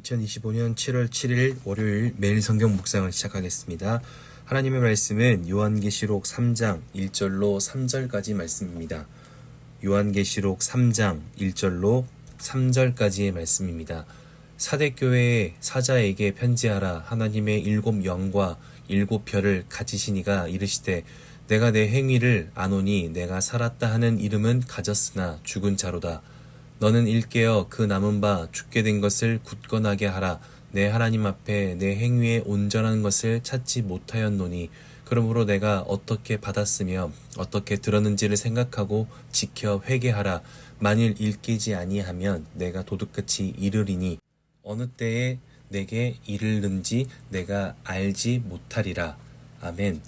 2025년 7월 7일 월요일 매일 성경 묵상을 시작하겠습니다. 하나님의 말씀은 요한계시록 3장 1절로 3절까지 말씀입니다. 요한계시록 3장 1절로 3절까지의 말씀입니다. 사대교회의 사자에게 편지하라. 하나님의 7영과 7별을 가지시니가 이르시되 내가 내 행위를 아노니 내가 살았다 하는 이름은 가졌으나 죽은 자로다. 너는 일깨어 그 남은 바 죽게 된 것을 굳건하게 하라. 내 하나님 앞에 내 행위에 온전한 것을 찾지 못하였노니 그러므로 내가 어떻게 받았으며 어떻게 들었는지를 생각하고 지켜 회개하라. 만일 일깨지 아니하면 내가 도둑같이 이르리니 어느 때에 내게 이르는지 내가 알지 못하리라. 아멘.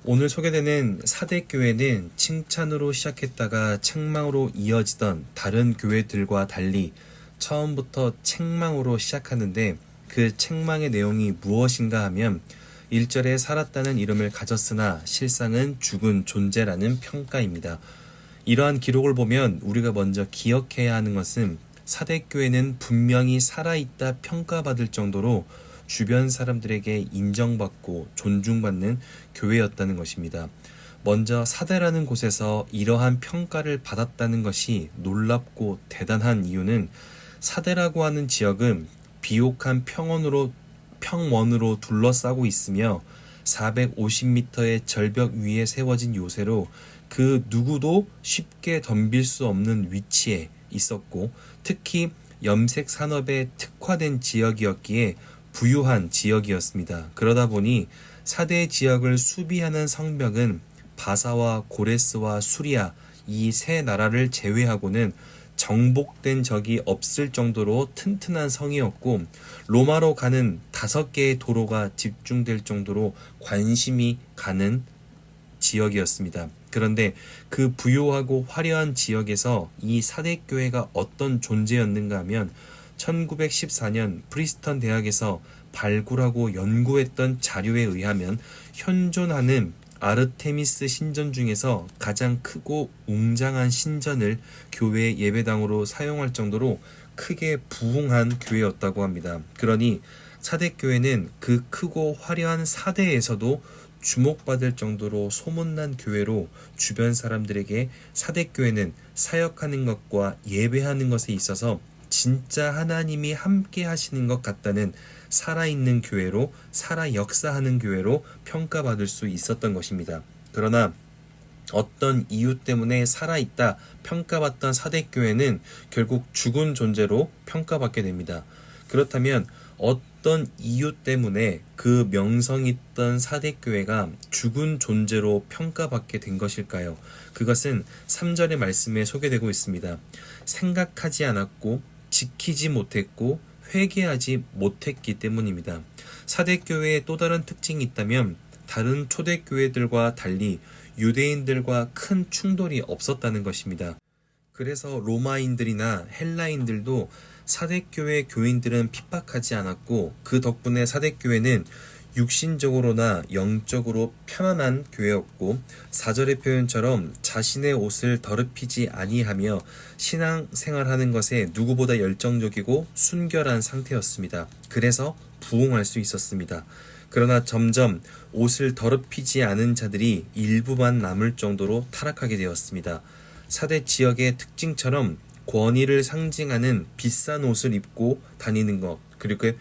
오늘 소개되는 사대교회는 칭찬으로 시작했다가 책망으로 이어지던 다른 교회들과 달리 처음부터 책망으로 시작하는데 그 책망의 내용이 무엇인가 하면 1절에 살았다는 이름을 가졌으나 실상은 죽은 존재라는 평가입니다. 이러한 기록을 보면 우리가 먼저 기억해야 하는 것은 사대교회는 분명히 살아있다 평가받을 정도로 주변 사람들에게 인정받고 존중받는 교회였다는 것입니다. 먼저 사대라는 곳에서 이러한 평가를 받았다는 것이 놀랍고 대단한 이유는 사대라고 하는 지역은 비옥한 평원으로 둘러싸고 있으며 450m의 절벽 위에 세워진 요새로 그 누구도 쉽게 덤빌 수 없는 위치에 있었고 특히 염색 산업에 특화된 지역이었기에 부유한 지역이었습니다. 그러다 보니 사대 지역을 수비하는 성벽은 바사와 고레스와 수리아 이 세 나라를 제외하고는 정복된 적이 없을 정도로 튼튼한 성이었고 로마로 가는 5개의 도로가 집중될 정도로 관심이 가는 지역이었습니다. 그런데 그 부유하고 화려한 지역에서 이 사대교회가 어떤 존재였는가 하면 1914년 프리스턴 대학에서 발굴하고 연구했던 자료에 의하면 현존하는 아르테미스 신전 중에서 가장 크고 웅장한 신전을 교회 예배당으로 사용할 정도로 크게 부흥한 교회였다고 합니다. 그러니 사대교회는 그 크고 화려한 사대에서도 주목받을 정도로 소문난 교회로 주변 사람들에게 사대교회는 사역하는 것과 예배하는 것에 있어서 진짜 하나님이 함께 하시는 것 같다는 살아있는 교회로 살아 역사하는 교회로 평가받을 수 있었던 것입니다. 그러나 어떤 이유 때문에 살아있다 평가받던 사대교회는 결국 죽은 존재로 평가받게 됩니다. 그렇다면 어떤 이유 때문에 그 명성 있던 사대교회가 죽은 존재로 평가받게 된 것일까요? 그것은 3절의 말씀에 소개되고 있습니다. 생각하지 않았고 지키지 못했고 회개하지 못했기 때문입니다. 사대교회의 또 다른 특징이 있다면 다른 초대교회들과 달리 유대인들과 큰 충돌이 없었다는 것입니다. 그래서 로마인들이나 헬라인들도 사대교회 교인들은 핍박하지 않았고 그 덕분에 사대교회는 육신적으로나 영적으로 편안한 교회였고 4절의 표현처럼 자신의 옷을 더럽히지 아니하며 신앙생활하는 것에 누구보다 열정적이고 순결한 상태였습니다. 그래서 부흥할 수 있었습니다. 그러나 점점 옷을 더럽히지 않은 자들이 일부만 남을 정도로 타락하게 되었습니다. 사대 지역의 특징처럼 권위를 상징하는 비싼 옷을 입고 다니는 것, 그리고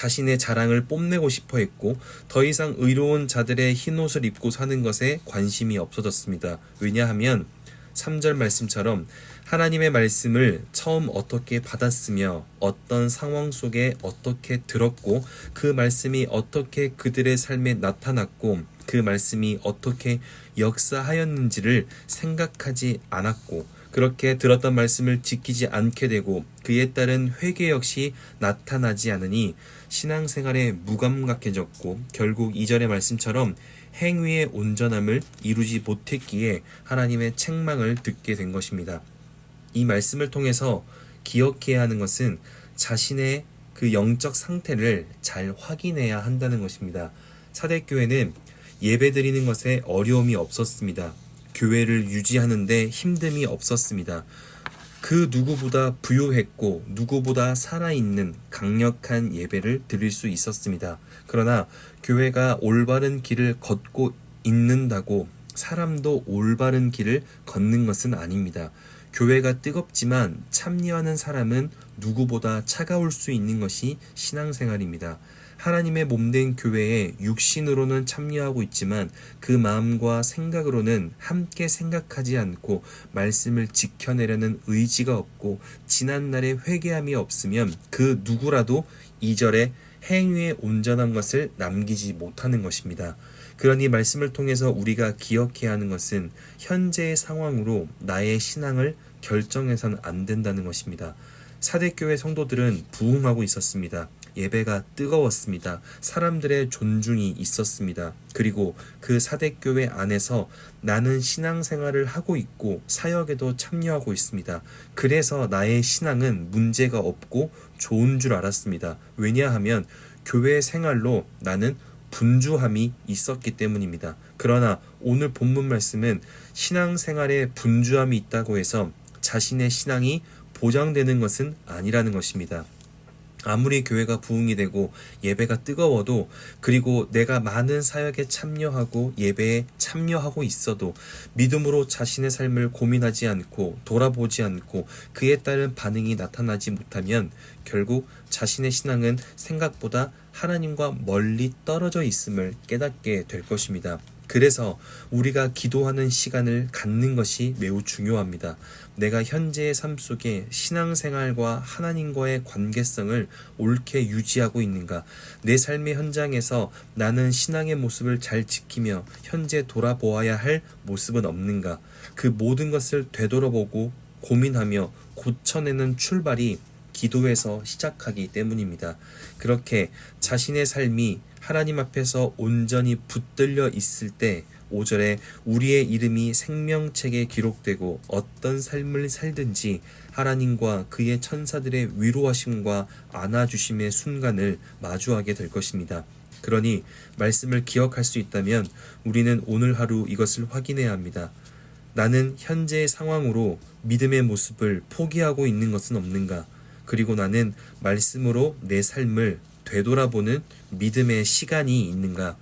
자신의 자랑을 뽐내고 싶어 했고 더 이상 의로운 자들의 흰 옷을 입고 사는 것에 관심이 없어졌습니다. 왜냐하면 3절 말씀처럼 하나님의 말씀을 처음 어떻게 받았으며 어떤 상황 속에 어떻게 들었고 그 말씀이 어떻게 그들의 삶에 나타났고 그 말씀이 어떻게 역사하였는지를 생각하지 않았고 그렇게 들었던 말씀을 지키지 않게 되고 그에 따른 회개 역시 나타나지 않으니 신앙생활에 무감각해졌고 결국 2절의 말씀처럼 행위의 온전함을 이루지 못했기에 하나님의 책망을 듣게 된 것입니다. 이 말씀을 통해서 기억해야 하는 것은 자신의 그 영적 상태를 잘 확인해야 한다는 것입니다. 사대교회는 예배드리는 것에 어려움이 없었습니다. 교회를 유지하는데 힘듦이 없었습니다. 그 누구보다 부유했고 누구보다 살아있는 강력한 예배를 드릴 수 있었습니다. 그러나 교회가 올바른 길을 걷고 있는다고 사람도 올바른 길을 걷는 것은 아닙니다. 교회가 뜨겁지만 참여하는 사람은 누구보다 차가울 수 있는 것이 신앙생활입니다. 하나님의 몸된 교회에 육신으로는 참여하고 있지만 그 마음과 생각으로는 함께 생각하지 않고 말씀을 지켜내려는 의지가 없고 지난날의 회개함이 없으면 그 누구라도 2절에 행위에 온전한 것을 남기지 못하는 것입니다. 그러니 말씀을 통해서 우리가 기억해야 하는 것은 현재의 상황으로 나의 신앙을 결정해서는 안 된다는 것입니다. 사대교회 성도들은 부흥하고 있었습니다. 예배가 뜨거웠습니다. 사람들의 존중이 있었습니다. 그리고 그 사대교회 안에서 나는 신앙생활을 하고 있고 사역에도 참여하고 있습니다. 그래서 나의 신앙은 문제가 없고 좋은 줄 알았습니다. 왜냐하면 교회 생활로 나는 분주함이 있었기 때문입니다. 그러나 오늘 본문 말씀은 신앙생활에 분주함이 있다고 해서 자신의 신앙이 보장되는 것은 아니라는 것입니다. 아무리 교회가 부흥이 되고 예배가 뜨거워도 그리고 내가 많은 사역에 참여하고 예배에 참여하고 있어도 믿음으로 자신의 삶을 고민하지 않고 돌아보지 않고 그에 따른 반응이 나타나지 못하면 결국 자신의 신앙은 생각보다 하나님과 멀리 떨어져 있음을 깨닫게 될 것입니다. 그래서 우리가 기도하는 시간을 갖는 것이 매우 중요합니다. 내가 현재의 삶 속에 신앙생활과 하나님과의 관계성을 옳게 유지하고 있는가? 내 삶의 현장에서 나는 신앙의 모습을 잘 지키며 현재 돌아보아야 할 모습은 없는가? 그 모든 것을 되돌아보고 고민하며 고쳐내는 출발이 기도에서 시작하기 때문입니다. 그렇게 자신의 삶이 하나님 앞에서 온전히 붙들려 있을 때 5절에 우리의 이름이 생명책에 기록되고 어떤 삶을 살든지 하나님과 그의 천사들의 위로하심과 안아주심의 순간을 마주하게 될 것입니다. 그러니 말씀을 기억할 수 있다면 우리는 오늘 하루 이것을 확인해야 합니다. 나는 현재의 상황으로 믿음의 모습을 포기하고 있는 것은 없는가? 그리고 나는 말씀으로 내 삶을 되돌아보는 믿음의 시간이 있는가?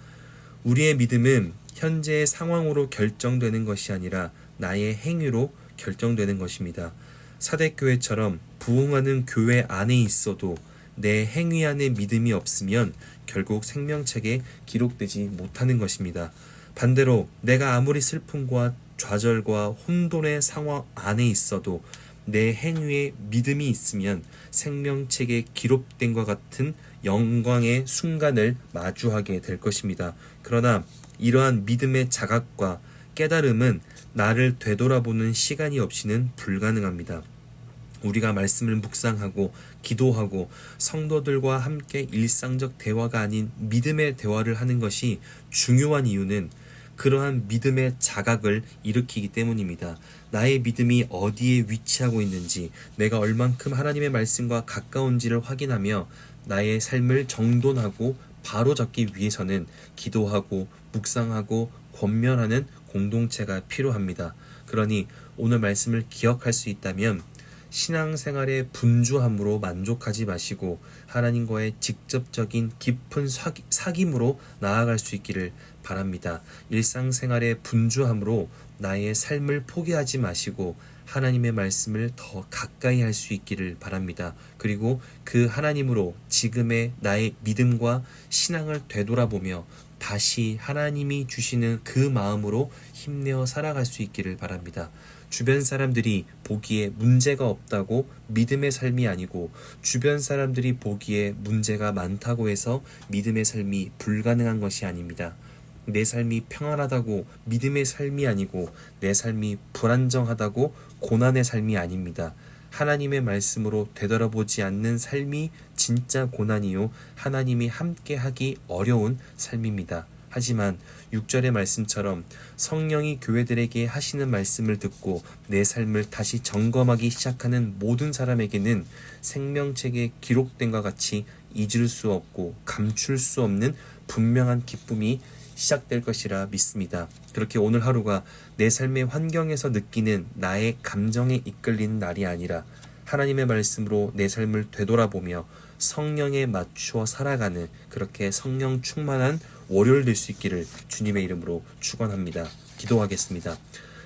우리의 믿음은 현재의 상황으로 결정되는 것이 아니라 나의 행위로 결정되는 것입니다. 사대교회처럼 부흥하는 교회 안에 있어도 내 행위 안에 믿음이 없으면 결국 생명책에 기록되지 못하는 것입니다. 반대로 내가 아무리 슬픔과 좌절과 혼돈의 상황 안에 있어도 내 행위에 믿음이 있으면 생명책에 기록된 것 같은 영광의 순간을 마주하게 될 것입니다. 그러나 이러한 믿음의 자각과 깨달음은 나를 되돌아보는 시간이 없이는 불가능합니다. 우리가 말씀을 묵상하고 기도하고 성도들과 함께 일상적 대화가 아닌 믿음의 대화를 하는 것이 중요한 이유는 그러한 믿음의 자각을 일으키기 때문입니다. 나의 믿음이 어디에 위치하고 있는지, 내가 얼만큼 하나님의 말씀과 가까운지를 확인하며 나의 삶을 정돈하고 바로잡기 위해서는 기도하고 묵상하고 권면하는 공동체가 필요합니다. 그러니 오늘 말씀을 기억할 수 있다면 신앙생활의 분주함으로 만족하지 마시고 하나님과의 직접적인 깊은 사귐으로 나아갈 수 있기를 바랍니다. 일상생활의 분주함으로 나의 삶을 포기하지 마시고 하나님의 말씀을 더 가까이 할 수 있기를 바랍니다. 그리고 그 하나님으로 지금의 나의 믿음과 신앙을 되돌아보며 다시 하나님이 주시는 그 마음으로 힘내어 살아갈 수 있기를 바랍니다. 주변 사람들이 보기에 문제가 없다고 믿음의 삶이 아니고 주변 사람들이 보기에 문제가 많다고 해서 믿음의 삶이 불가능한 것이 아닙니다. 내 삶이 평안하다고 믿음의 삶이 아니고 내 삶이 불안정하다고 고난의 삶이 아닙니다. 하나님의 말씀으로 되돌아보지 않는 삶이 진짜 고난이요 하나님이 함께하기 어려운 삶입니다. 하지만 6절의 말씀처럼 성령이 교회들에게 하시는 말씀을 듣고 내 삶을 다시 점검하기 시작하는 모든 사람에게는 생명책에 기록된 것 같이 잊을 수 없고 감출 수 없는 분명한 기쁨이 시작될 것이라 믿습니다. 그렇게 오늘 하루가 내 삶의 환경에서 느끼는 나의 감정에 이끌리는 날이 아니라 하나님의 말씀으로 내 삶을 되돌아보며 성령에 맞추어 살아가는 그렇게 성령 충만한 월요일 될 수 있기를 주님의 이름으로 축원합니다. 기도하겠습니다.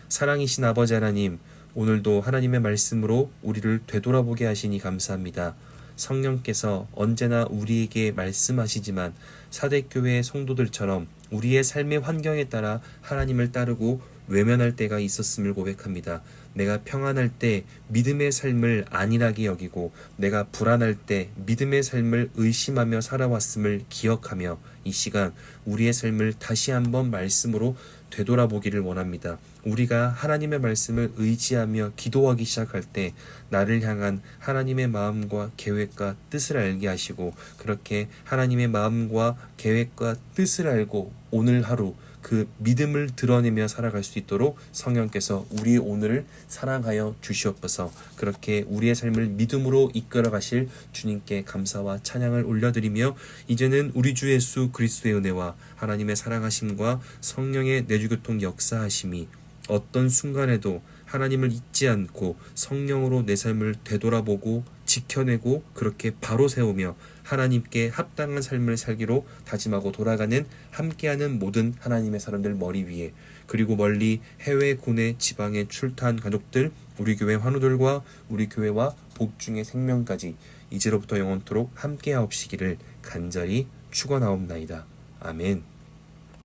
사랑이신 아버지 하나님, 오늘도 하나님의 말씀으로 우리를 되돌아보게 하시니 감사합니다. 성령께서 언제나 우리에게 말씀하시지만 사대교회의 성도들처럼 우리의 삶의 환경에 따라 하나님을 따르고 외면할 때가 있었음을 고백합니다. 내가 평안할 때 믿음의 삶을 안일하게 여기고 내가 불안할 때 믿음의 삶을 의심하며 살아왔음을 기억하며 이 시간 우리의 삶을 다시 한번 말씀으로 되돌아보기를 원합니다. 우리가 하나님의 말씀을 의지하며 기도하기 시작할 때 나를 향한 하나님의 마음과 계획과 뜻을 알게 하시고 그렇게 하나님의 마음과 계획과 뜻을 알고 오늘 하루 그 믿음을 드러내며 살아갈 수 있도록 성령께서 우리 오늘을 사랑하여 주시옵소서. 그렇게 우리의 삶을 믿음으로 이끌어 가실 주님께 감사와 찬양을 올려드리며 이제는 우리 주 예수 그리스도의 은혜와 하나님의 사랑하심과 성령의 내주교통 역사하심이 어떤 순간에도 하나님을 잊지 않고 성령으로 내 삶을 되돌아보고 지켜내고 그렇게 바로 세우며 하나님께 합당한 삶을 살기로 다짐하고 돌아가는 함께하는 모든 하나님의 사람들 머리 위에 그리고 멀리 해외 국내 지방에 출타한 가족들 우리 교회 환우들과 우리 교회와 복중의 생명까지 이제로부터 영원토록 함께하옵시기를 간절히 축원하옵나이다. 아멘.